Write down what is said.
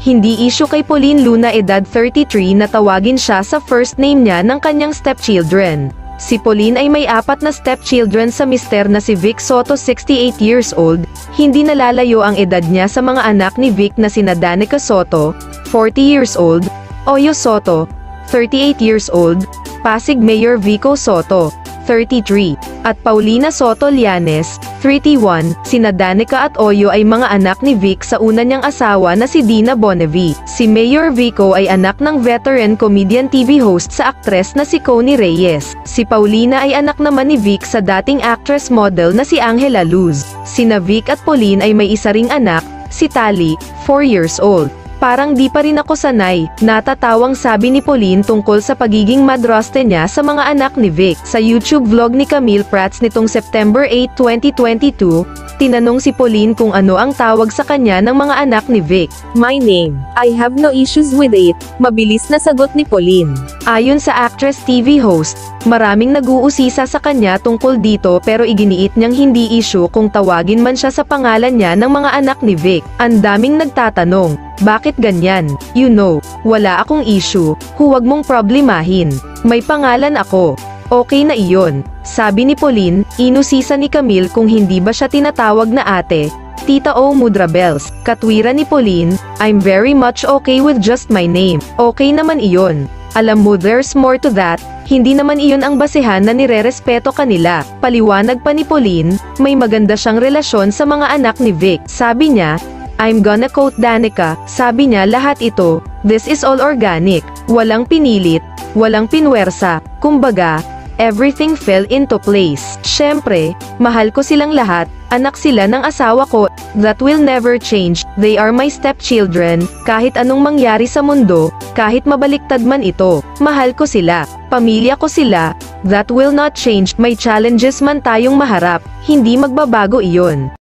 Hindi issue kay Pauline Luna edad 33 na tawagin siya sa first name niya ng kanyang stepchildren. Si Pauline ay may 4 na stepchildren sa mister na si Vic Soto 68 years old, hindi nalalayo ang edad niya sa mga anak ni Vic na sina Danica Soto, 40 years old, Oyo Soto, 38 years old, Pasig Mayor Vico Soto, 33, at Paulina Soto Llanes, 31, sina Danica at Oyo ay mga anak ni Vic sa una niyang asawa na si Dina Bonavi. Si Mayor Vico ay anak ng veteran comedian TV host sa aktres na si Connie Reyes. Si Paulina ay anak naman ni Vic sa dating actress model na si Angela Luz. Sina Vic at Pauline ay may isa ring anak, si Tali, 4 years old. Parang di pa rin ako sanay, natatawang sabi ni Pauline tungkol sa pagiging madraste niya sa mga anak ni Vic. Sa YouTube vlog ni Camille Prats nitong September 8, 2022, tinanong si Pauline kung ano ang tawag sa kanya ng mga anak ni Vic. My name, I have no issues with it, mabilis na sagot ni Pauline. Ayon sa actress TV host, maraming nag-uusisa sa kanya tungkol dito pero iginiit niyang hindi issue kung tawagin man siya sa pangalan niya ng mga anak ni Vic. Ang daming nagtatanong, bakit ganyan? You know, wala akong issue, huwag mong problemahin. May pangalan ako. Okay na iyon. Sabi ni Pauline, inusisa ni Camille kung hindi ba siya tinatawag na ate. Tita O Mudrabels, katwiran ni Pauline, I'm very much okay with just my name. Okay naman iyon. Alam mo there's more to that, hindi naman iyon ang basehan na nirerespeto kanila. Paliwanag pa ni Pauline, may maganda siyang relasyon sa mga anak ni Vic. Sabi niya, I'm gonna quote Danica, sabi niya lahat ito, this is all organic, walang pinilit, walang pinwersa, kumbaga, everything fell into place. Syempre, mahal ko silang lahat, anak sila ng asawa ko, that will never change, they are my stepchildren, kahit anong mangyari sa mundo, kahit mabaliktad man ito, mahal ko sila, pamilya ko sila, that will not change, may challenges man tayong maharap, hindi magbabago iyon.